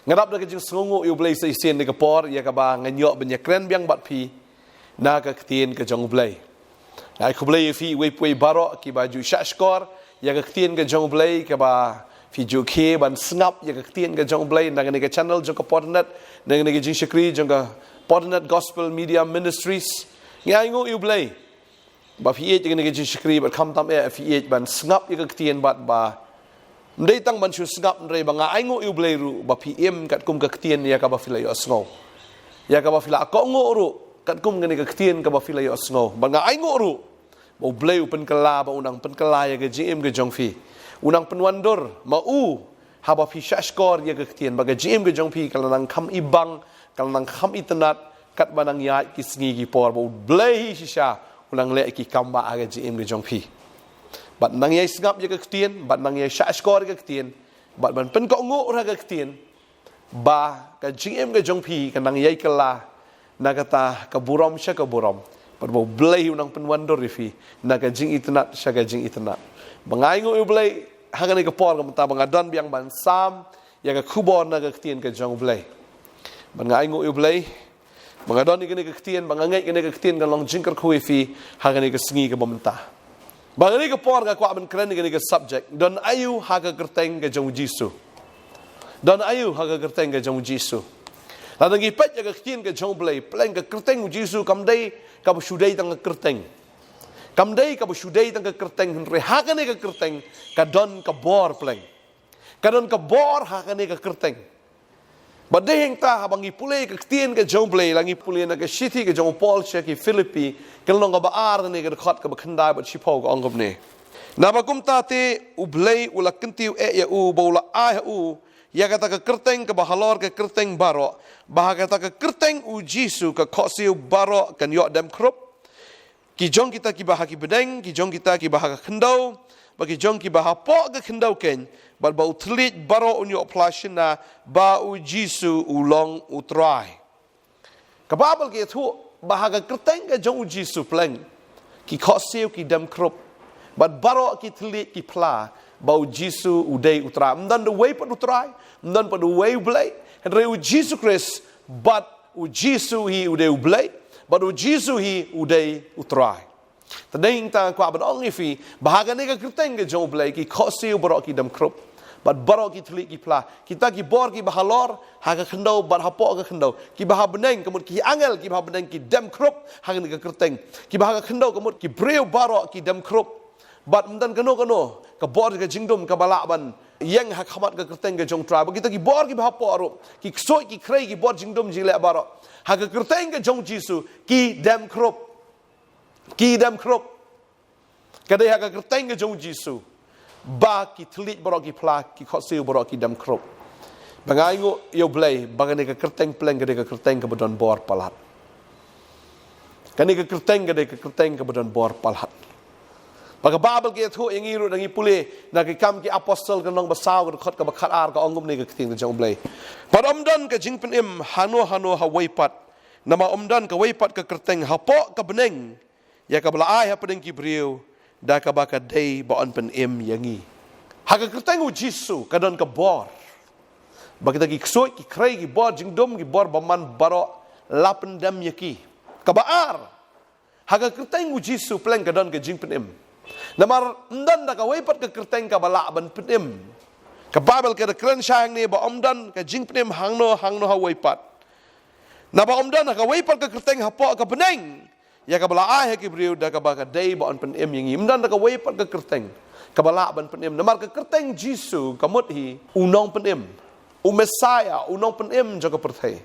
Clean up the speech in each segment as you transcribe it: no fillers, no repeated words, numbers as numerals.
ngarap na kajing sungo yu blay sa isin ni kapor ya kaba nganyok banya kren biang bat pi na ka ktien ka jong blay ay ku blay fi we pui baro ki ba ju shashkor ya ka ktien ka jong blay ka ba fi ju ke ban snap ya ka ktien ka jong blay na ka channel jong ka podnet na ka jing shakri jong ka podnet gospel media ministries ngai ngo yu blay ba fi e ka jing shakri ba kham tam e fi e ban snap ya ka ktien bat ba ndai tang ban shu snap ndai ba nga ai ngo yu blay ru ba fi em kat kum ka ktien ya ka ba fi la yo sngo ya ka ba fi la ko ngo ru kat kum ngani ka ktien ka ba fi la yo sngo ba nga ai ngo ru ba blay pen kala ba unang pen kala ya ka jim ka jong fi unang penwandor ma u ha ba fi shashkor ya ka ktien ba ka jim ka jong fi kala nang kham ibang kala nang kham itanat kat ba nang ya ki sngi ki por ba blay shisha unang le ki kamba aga jim ka jong fi bat nang yai sngap ya ka ktien bat nang yai shashkor ka ktien bat ban pen ko ngo ra ka ktien ba ka jim ka jong fi ka nang yai kala na kata ka buram sha ka buram bat bo blay unang penwandor rifi na ka jing itanat sha ka jing itanat bangai ngo blay hangani ka por ka mata bangadon biang ban sam ya ka khubor na ka ktien ka jong blay bangai ngo blay bangadon ni ka ktien bangangai ka ktien ka long jingkar khu fi hangani ka sngi ka mamta bangani ka por ka kwa ban kren ni ka subject don ayu ha ka kerteng ka jong jisu don ayu ha ka kerteng ka jong jisu la ngi pet ya ka ktien ka jong blay pleng ka kerteng jisu kam dai ka shudai tang ka kerteng kam dai ka shudai tang ka kerteng re ha ka ni ka kerteng ka don ka bor pleng ka don ka bor ha ka ni ka kerteng badeng ta habang ipulay ka ktien ka jong blay lang ipulay na ka city ka jong Paul siya ki Philippi kalong ka baar ni ka khot ka bakhandai bat sipaw ka angom ni na bagum ta te ublay ula kentiu e ya u bola a u ya kata ka kerteng ka bahalor ka kerteng baro bahaka ta ka kerteng u jisu ka khosiu baro kan yo dam krop ki jong kita ki bahaki bedeng ki jong kita ki bahaka khendau bagi jong ki bahapo ka khendau ken bal ba utlit baro unyo plashina ba u jisu ulong utrai ka babal ke thu bahaga kerteng ka jong u jisu pleng ki khosiu ki dam krop bat baro ki tlit ki pla ba u jisu udai utra mdan the way pa utrai mdan pa the way blay and re u jisu Christ but u jisu hi udai blay but u jisu hi udai utrai tadeng ta kwa ban ong ifi bahaga ni ka kerteng ka jong blay ki khosiu baro ki dam krop bat baro ki tlit ki pla kita ki bor ki bahalor ha ka khendau bat hapo ka khendau ki baha beneng kemut ki angel ki baha beneng ki dam krop ha ni ka kerteng ki baha ka khendau kemut ki breu baro ki dam krop bat mdan kano ka bor ka jingdom ka balaban yang ha khamat ka kerteng ka jong tra kita ki bor ki baha po aro ki soi ki krei ki bor jingdom jile baro ha ka kerteng ka jong jisu ki dam krop kada ha ka kerteng ka jong jisu ba ki tlit baro ki pla ki khosiu baro ki dam krop bangai ngo yo blay bangani ka kerteng pleng ka kerteng ka bodon bor palat kani ka kerteng ka bodon bor palat baga babel ke thu ingi ru dangi pule na ki kam ki apostle ka nong basaw ka khot ka bakhat ar ka ongum ni ka king ka jong blay par omdan ka jingpen im hano ha waipat nama omdan ka waipat ka kerteng hapo ka beneng ya ka bla ai ha pedeng ki briu da ka baka day ba on pen im yangi ha ka kerteng u jisu ka don ka bor bagi ki ksoi ki krei ki bor jingdom ki bor baman baro lapen dam yaki ka baar ha ka kerteng u jisu pleng ka don ka jing pen im namar ndan da ka waipat ka kerteng ka bala ban pen im ka babel ka kren shang ni ba omdan ka jing pen im hangno ha waipat na ba omdan ka waipat ka kerteng hapo ka beneng ya ka bala ai ki briu da ka ba ka day ba on pen em yang imdan da ka way pat ka kerteng ka bala ban pen em namar ka kerteng jisu ka mut hi unong pen em u messiah unong pen em jo ka perthai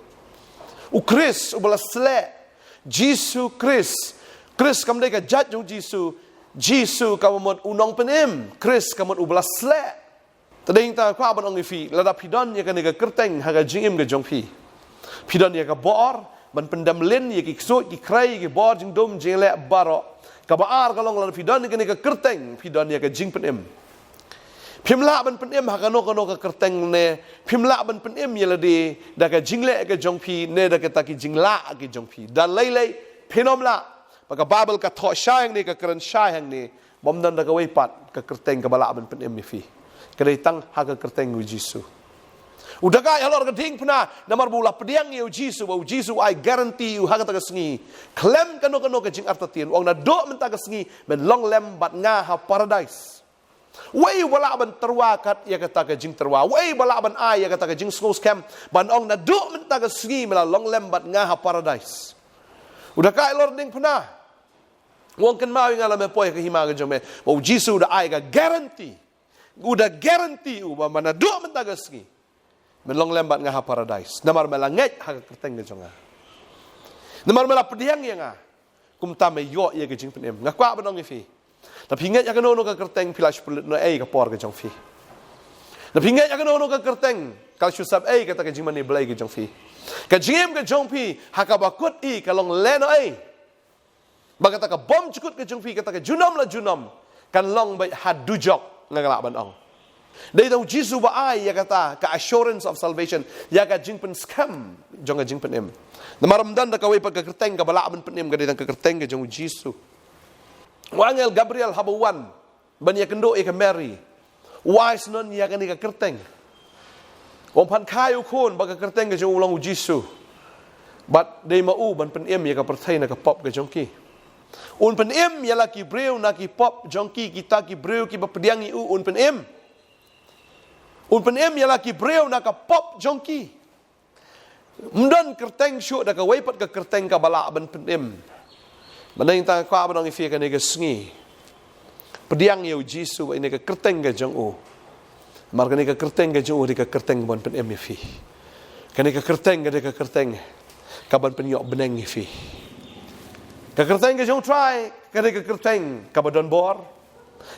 u Chris u bala sle jisu Chris kam dai ka jat jong jisu ka mut unong pen em Chris ka mut u bala sle tadeng ta kwa ban ong fi lada pidon ya ka ni ka kerteng ha ka jing im ka jong fi pidon ya ka bor ban pendam len ya ki ksoi ki krai ki bor jing dom jing le baro ka baar ka long lan pidon ni ka kerteng pidon ya ka jing pen em phimla ban pen em ha ka no ka kerteng ne phimla ban pen em ya la de da ka jing le ka jong phi ne da ka ta ki jing la ki jong phi dan lei phenom la ka babel ka tho shang ni ka kran shang ni bom dan da ka wei pat ka kerteng ka bala ban pen em ni fi ka dei tang ha ka kerteng u jisu Udah kaya halor keding pernah namar bula pediang yu Jisu ai garanti yu haga taga sengi klem kano ke jing artatien wang na do menta ka sengi men long lem bat nga ha paradise wei wala ban terwa kat ya kata ka jing terwa wei wala ban ai ya kata ka jing skos camp ban ong na do menta ka sengi mela long lem bat nga ha paradise udah kaya halor ding pernah wang kan mau ngala me poy ka himaga jome Jisu udah ai ga garanti u ba mana do menta ka sengi melong lembat ngah paradise namar melanget ha kerteng ge jonga namar mela pediang yang kum tame yo ye ge jing penem ngakwa banong fi tapi nget ya kano no ka kerteng pilash no ka por ge jong fi tapi nget ya kano no ka kerteng kal shusab ka ta ge jing mani blai ge jong fi ka jim ge jong fi ha ka bakut kalong leno bagata ka bom cukut ge jong fi ka ta ge junom kan long bai hadujok ngala banong Dai tahu Jisu ba ai ya kata ka assurance of salvation ya ka jingpen scam jonga jingpen em. Namaramdan da kawai pag kerteng ka balaban penem ka ditang kerteng ka jong Jisu. Wangel Gabriel habawan ban ya kendo e ka Mary. Wise non ya ka ni ka kerteng. Om pan kayu kon ba ka kerteng ka jong ulang Jisu. But dai mau ban penem ya ka pertai na ka pop ka jong ki. Un penem ya la ki breu na ki pop jong ki kita ki breu ki ba pediangi un penem. Un penem ya laki breu na ka pop jongki. Mdan kerteng syuk da ka waipat ka kerteng ka bala ban penem. Manang ta ka banong ifi ka ni ka sngi. Pediang yu Jisu ini ka kerteng ka jong u. Mar ka ni ka kerteng ka jong u di ka kerteng ban penem ifi. Ka ni ka kerteng ka ban penyok beneng ifi. Ka kerteng ka jong try ka ni ka kerteng ka badon bor.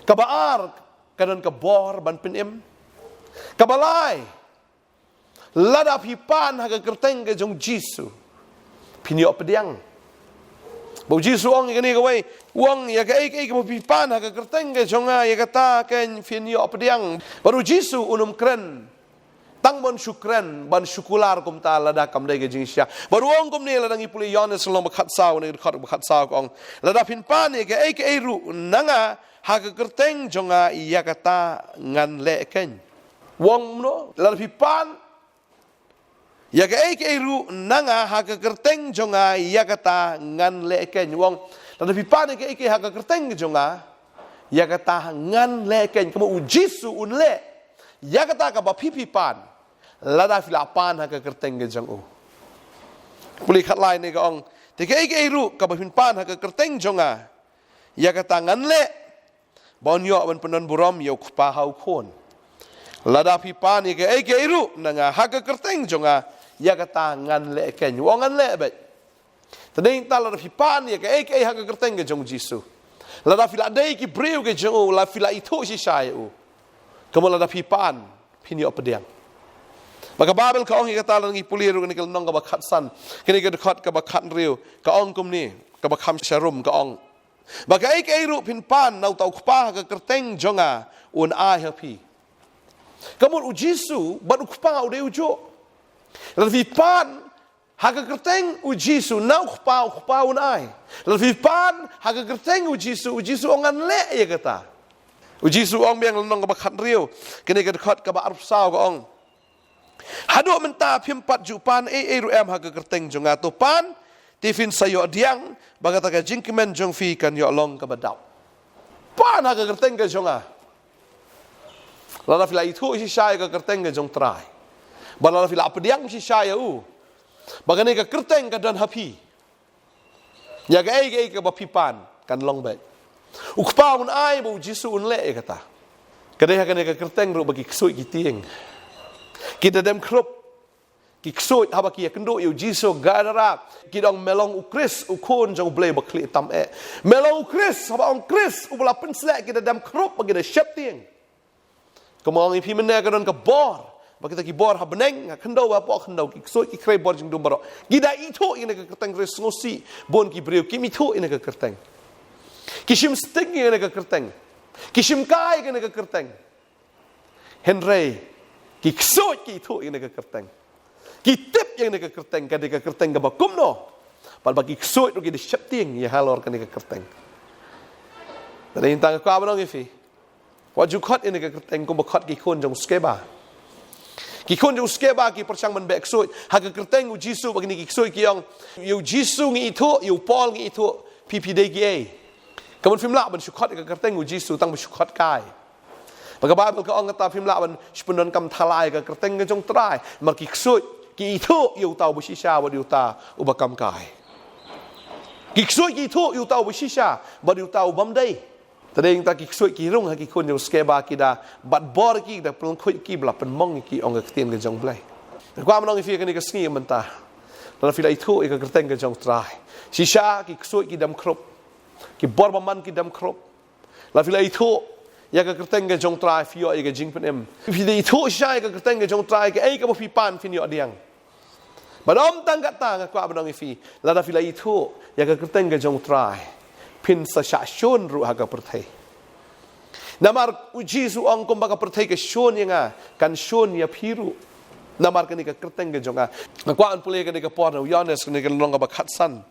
Ka baar ka don ka bor ban penem. Kabalai ladap hipan haga kerteng ke jong Jisu pinyok pediang bau Jisu ong ikani kawai wong ya ka ek hipan haga kerteng ke jonga ya kata ken pinyok pediang baru Jisu unum kren tang bon syukran ban syukular kum ta lada kam dai ke jing sya baru ong kum ni ladang ipuli Yohanes long bakhat saw ni bakhat saw ong ladap hipan ya ka ek ru nanga haga kerteng jonga ya kata ngan le ken wong no lalpi pan ya ka ru nanga ha ka kerteng jonga ya kata ngan leken wong lalpi pan ka ha ka kerteng jonga ya kata ngan leken kamu Jisu un le ya kata ka ba pipi pan lada fila pan ha ka kerteng jong u puli khat lai ni ka ong te ka ru ka ba pin pan ha ka kerteng jonga ya kata ngan le bon yo ban penon burom yo pa hau kon lada pipan ni ke ru nanga haga kerteng jonga ya kata ngan le ken wongan le bet tading ta lada pipan ni ke haga kerteng ke jong Jisu lada fila dei ki breu ke jong la fila itu si sai u kamu lada pipan pini op pediang maka babel ka ong kata lang ipuliru ni nong ka bakhat san kini ka dekat ka bakhat riu ka ong kum ni ka bakham sharum ka ong maka ru pin pan nau tau kpa ka kerteng jonga un ai happy kamu Jisu ban ukpa udah ujo. Lalu pan haga kerteng Jisu na ukpa unai. Lalu pan haga kerteng Jisu ongan le ya kata. Jisu ong biang lenong kabakhat riu. Kini kedekat ka ba arp saw ka ong. Hado menta pimpat jupan ru haga kerteng jonga to pan tifin sayo diang bagata ka jingkimen jong fi kan yo long ka badau. Pan haga kerteng ka jonga. Lala fila itu si saya ke kerteng ke jong trai. Balala fila apa diang si saya Bagane ke kerteng ke dan hapi. Ya ke ke bapipan kan long bet. Ukpa un ai bu Jisu un le kata. Kadai hakane ke kerteng ru bagi ksoi kitieng. Kita dem krop ki ksoi haba ki kendo yu Jisu gadara kidong melong ukris ukon jong blai bakli tam melong ukris haba ong kris ubla pensle kita dem krop bagi de shep tieng. Kemong ipi mena kadon ke bor bagi kita ki bor ha beneng kendo ba po kendo ki ksoi ki kre bor jing dumbaro gida itu ine ke kerteng res ngosi bon ki breu ki mitu ine ke kerteng kishim sting ine ke kerteng kishim kai ine ke kerteng Henry ki ksoi ki itu ine ke kerteng ki tip yang ine ke kerteng ka de ke kerteng ka bakum no pal bagi ksoi ru ki de shapting ya halor ka ine ke kerteng tadi intang ka abang ifi waju khot ine ke kerteng ko bakhat ki khon jong skeba Ki kun ju skeba ki perchang man bek soi haga kerteng u Jisu bagini ki soi ki yang yu Jisu ngi itu yu Paul ngi itu PPDGA kamun film la ban syukhat ka kerteng u Jisu tang syukhat kai maka Bible ka ong kata film la ban spundon kam thalai ka kerteng ka jong trai mar ki soi ki itu yu tau bu shisha wa yu ta u bakam kai ki soi ki itu yu tau bu shisha ba yu tau bam dai tadeng ta ki soi ki rung ha ki kun ju skeba ki da bat bor ki da plong khoi ki bla pen mong ki ong ka tien ka jong blai kwa manong fi ka ni ka sngi menta la fi la itu ka kerteng ka jong trai shisha ki soi ki dam krop ki bor man ki dam krop la fi la itu ya ka kerteng ka jong trai fi yo ka jing pen em fi la itu shisha ka kerteng ka jong trai ka ka bo fi pan fin yo diang badom tang ka ta kwa manong fi la da fi la itu ya ka kerteng ka jong trai pin sa sha shon ru ha ka perthai namar u Jisu ong kum ba ka perthai ka shon yanga kan shon ya phiru namar ka ni ka kerteng ka jonga kwa an pule ka ni ka por no yones ka ni ka long ka ba khat san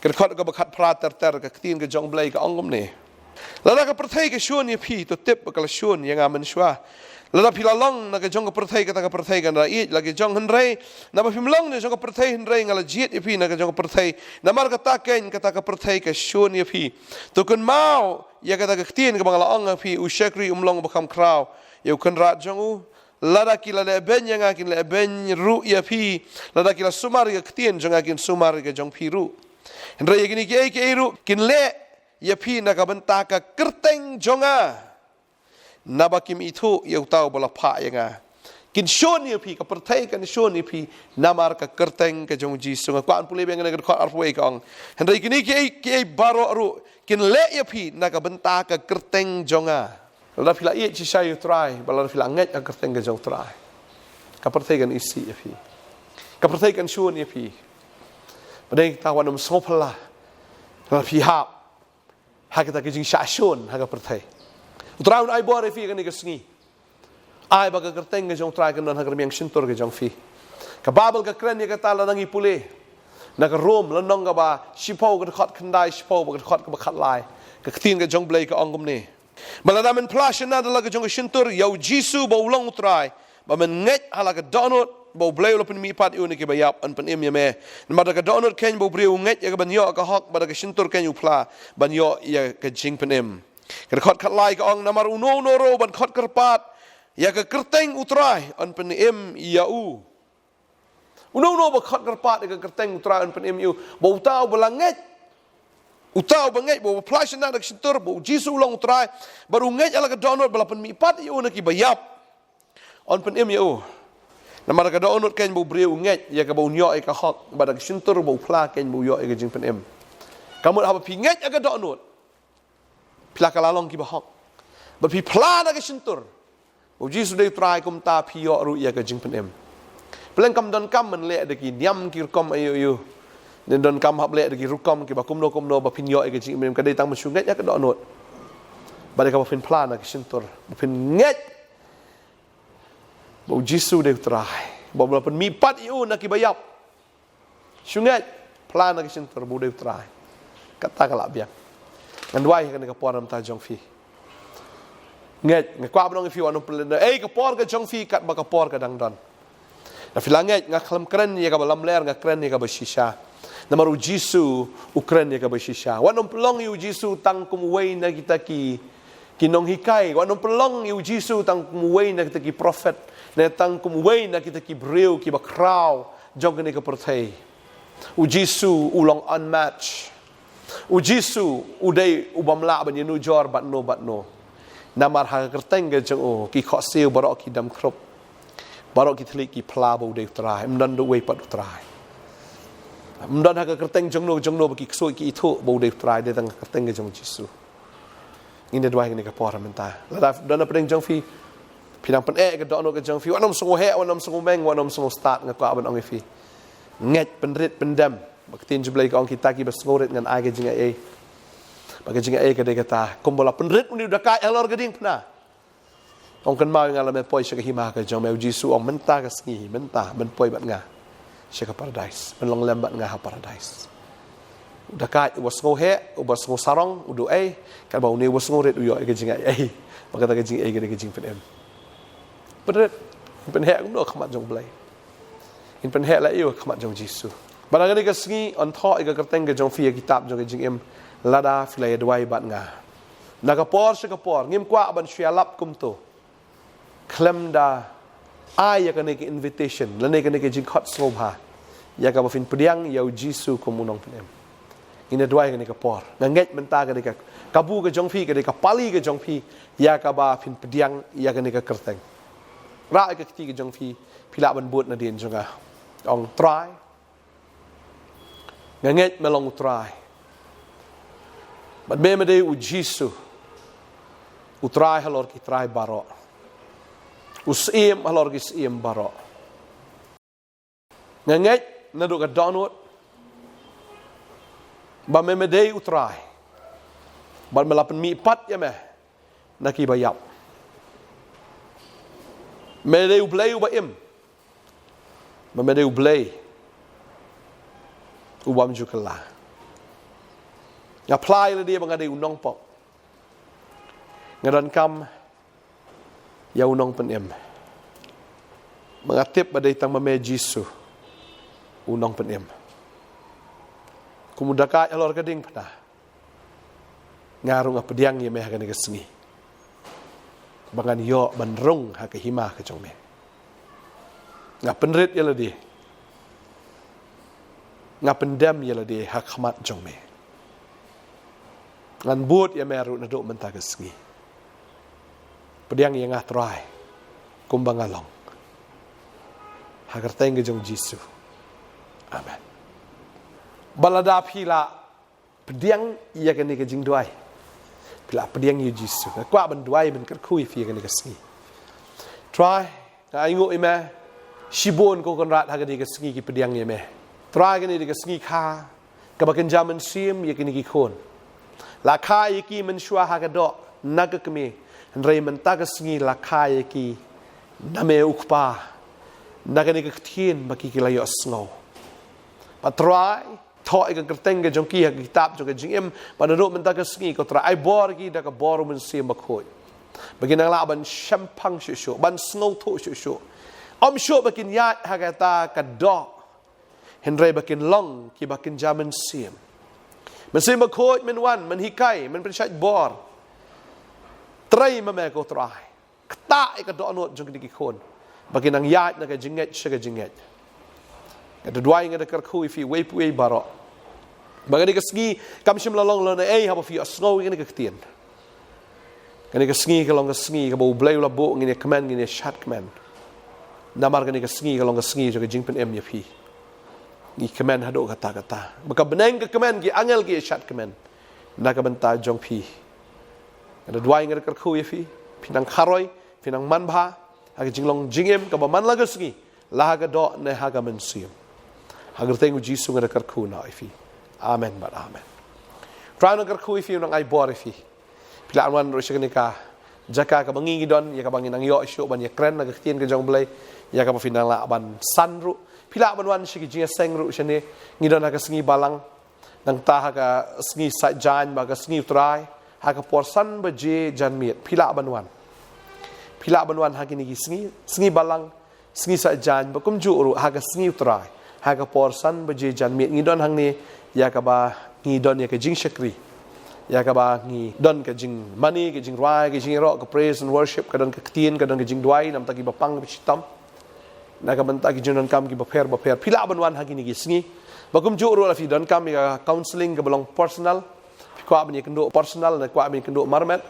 ka khot ka ba khat phra ter ka tin ka jong blai ka ongom ne la ka perthai ka shon ya phi to tip ka la shon yanga man shwa la phi la long na ka jong ka perthai ka na i la ka jong han rei na ba phim long ne jong ka perthai han rei ngala jiet ya phi na ka jong ka perthai namar ka ta ken ka ta ka perthai ka shon ya phi to kun mau ya ka ta ka tin ka bangala ong phi u shakri long ba kham kraw yu kan rat jong u lada kila le ben yang akin le ben ru ya phi lada kila sumar ya ktien jong akin sumar ka jong phi ru ndra ya gini ke ru kin le ya phi na ka banta ka kerteng jonga nabakim itu ya tau bola pha yanga kin shon ya phi ka perthai kan shon ya phi namar ka kerteng ka jong Jisu ka an pule beng na ka arwei ka ong ndra gini ke baro ru kin le ya phi na ka banta ka kerteng jonga la fila i chi sai try bala fila nget ka kerteng ka jong try ka perthai kan isi ya phi ka perthai kan shon ya phi badai tawan um sopla la phi ha kita ka jing sha shon ha ka perthai utraun ai bore fi kan ni ka sngi ai ba ka kerteng ka jong try kan ha ka miang sintor ka jong fi ka babel ka kren ni ka tala nang ipule na ka rom la nong ka ba shipau ka khat khandai shipau ba ka khat ka ba khat lai ka tin ka jong blai ka ongom ne malada men flash na da la ka jong sintor yau Jisu ba ulong try ba men nget hala ka donot bo blai lo pen mi pat uni ki ba yap an pen im ya me ma da ka donot ken bo breu nget ya ka ban yo ka hok ba da ka sintor ken yu pla ban yo ya ka jing pen im ka khot khat lai ka ong namar uno no ro ban khot kerpat ya ka kerteng utrai an pen im ya u uno no ba khot kerpat ka kerteng utrai an pen im yu bo tau belanget utau banget bo flash na da sintor bo Jisu long utrai baru nget ala ka donot bala pen mi pat yu na ki ba yap an pen im ya u namar ka donot ken bo breu nget ya ka bo nyo ka hok ba da sintor bo pla ken bo yo ka jing pen im kamu ha pi nget ka donot pila kalalong ki bahok ba pi pla na ka sintur bo Jisu dei try kum ta pi yo ru ya ka jing pen em plen kam don kam men le de ki nyam ki kom ayu den don kam hab le de ki rukom ki ba kum no ba pin yo ka jing pen ka dei tang mu nget ya ka do not ba de ka ba pin pla na ka sintur ba pin nget bo Jisu dei try bo ba pin mi pat yu na ki bayap sunget pla na ka sintur bo dei try kata kala biang ngan wai kan ka por nam ta jong fi nget ngakwa bnong fi wanu plen ka por ka jong fi kat ba ka por ka dang don na filanget nga klam kren ya ka balam ler nga kren ya ka ba shisha na maru Jisu ukren ya ka ba shisha wanu pelong yu Jisu tang kum wei na kita ki kinong hikai wanu pelong yu Jisu tang kum wei na kita ki prophet na tang kum wei na kita ki breu ki ba kraw jong ni ka perthai u Jisu ulong unmatch u Jisu udai ubamla ban yenu jor bat no namar ha kerteng ge jong ki kho seu barok ki dam krop barok ki thli ki pla bo de trai mdan do we pat trai mdan ha kerteng jong no ki ksoi ki thu bo de trai de tang kerteng ge jong Jisu inde dwai ni ka por menta la da na pedeng jong fi pinang pen ke do no ge jong fi wanom songo he wanom songo meng wanom songo start nga ka ban ong fi nget penrit pendam baktin jublai ka ong kita ki basngoret ngan ai ge jinga e bagi jinga e ka de kata kombola penrit uni udah ka elor geding pna ong kan mau ngalame poi sya hima ka jong meu Jisu ong menta ka sngi menta ben poi bat nga sya ka paradise ben long lembat nga ha paradise udah ka wasngo he ubasngo sarong udu e ka bau ni wasngoret uyo ge jinga e bagi ta ge jinga e ge jing pen em penrit เป็นแหกก็ขมัดจงเบลย์อินเป็นแหกและเอวขมัดจงจิสุบางทีก็สกีอันท้ออีกกระเต็งกับจงฟีกิตาบจงจิงเอ็มลาดาฟิลายดไว้บัดงานักปอร์สกปอร์งิมกว่าบันเชียลับกุมโตเคลมดาอายกันในกินวิเทชันและในกันในกิจิงขัดสโลบาอยากกับฟินเปรียงยาวจิสุกุมุนองเป็นเอ็มอินดวยกันในกปอร์งั้นเงยมันตากันในกับบูกับจงฟีกันในกับปาลีกับจงฟีอยากกับฟินเปรียงอยากกันในกับกระเต็งร่างกับที่กับจงฟีพิลาบันบูดนาเดียนจงกองตรายงั้นเงยมาลองตรายบัดเมื่อไม่ได้อุจิสุอุตรายฮัลโหลกิตรายบาระอุสเอียมฮัลโหลกิสเอียมบาระงั้นไงนั่นดูกันดอนุดบัดเมื่อไม่ได้อุตรายบัดเมื่อเราเป็นมีปัดยังไงนักกีบายับไม่ได้อุเบลย์อุบะอิมมันไม่ได้อุเบลย์อุบามจุกลาอย่าพลายเลยดีบางทีอุนองปอกงานคำยาอุนองเป็นเอ็มบางอาทิตย์บัดนี้ตั้งมาเมจิสุอุนองเป็นเอ็มคุมุดากายอลอร์กระดิ่งพนะงารุงอัปเดียงยังไม่หากันในกระสีบางอันย่อบันรุ่งหากหิมะกระจงเมงาเป็นฤทธิ์ยาละดีงาเป็นเดมยาละดีหักขมัดจงเมงานบูดยังไม่รู้นดุมันตากระสีเปลี่ยนยังอัตรายกุมบังอลองหากแต่งกับจงจิสุอาเมนบาลดาพิลาเปลี่ยนยังกันนี่กับจริงด้วยพิลาเปลี่ยนยูจิสุกว่าบันด้วยมันก็คุยฟีกันนี่กับสกีทรายไอ้งูอีแม่ชิบุนก็กันรัดหากกันนี่กับสกีกี่เปลี่ยนยังแม่ทรายกันนี่กับสกีข้ากับกันจามันซีมยังกันนี่กี่คนราคายังกี่มันชัวหากดอกนักก็มีเรื่องมันตากสกีราคาอย่างกี่น้ำเมอุกปานักนี่ก็เทียนมากี่กิโลยอสเงาปัตรายทออีกกระเต็งกับจงกี้กิตาบจงกับจิงเอ็มปันรูปมันตากสกีก็ตรายบอร์กี้ดักบอร์มันเสียมาคุยบางทีนักล่าบันแชมพังชุๆบันสโนว์ทุชุๆอมชุบางทีญาติหากตากระดอกเห็นเรื่องบางทีล่องกี่บางทีจามันเสียมันเสียมาคุยมันวันมันฮิกไกมันเป็นชายบอร์ไตรมาแม่ก็ตรายตาไอ้กระโดดโนดจงกินกี่คนบางทีนางญาตินักจิงเงชก็จิงเงชก็จะด้วยกันก็คุยฟีเวปุยบาระบางทีก็สกีกำชิมละลองเลยนะเอ้ยฮับฟีอัสโง่กันก็เตียนกันก็สกีก็ลองก็สกีก็บูเบลล์ละบูงี้เนี่ยคอมเมนต์งี้เนี่ยชัดคอมเมนต์น้ำมันกันก็สกีก็ลองก็สกีจงจิงเป็นเอ็มยาพีนี่คอมเมนต์ฮัดโอกาตากาตาบางทีเป็นเองก็คอมเมนต์กี่อังเอลกี่ชัดคอมเมนต์นักบันตาจงพีada dua yang ada kerku ya fi pinang kharoi pinang manbha hak jinglong jingem ka man laga sgi la ga do ne haga mensiam hagar tengu jisu ada kerku na fi amen but amen try na kerku fi nang ai bor fi pila wan ro shagni ka jaka ka bangi don ya ka bangin ang yo shu ban ya kren na ktien ka jong blai ya ka pinang la ban sanru pila ban wan shigi jinga sengru shane ngidon ha ka sgi balang nang ta ka sgi sa jan ba ka sgi try hak porsan baje janmiat pila banwan hak ini sengi balang sengi sajan bakum juru hak sengi utrai hak porsan baje janmiat ngidon hang ni ya ka ba ngidon ya ka jing shakri ya ka ba ngidon ka jing money ka jing rai ka jing ro ka praise and worship ka don ka tien ka don ka jing duai nam ta ki bapang bichitam na ka banta ki jinon kam ki baper pila banwan hak ini sengi bakum juru la fi don kam ya counseling ka belong personal kwa bani kendo personal na kwa bani kendo marmet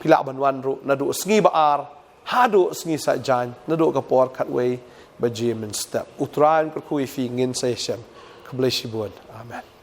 pila banwan ru nadu sngi baar hadu sngi sa jan nadu ka por khatway ba jim and step utran ko kui fi ngin session ka bless you amen.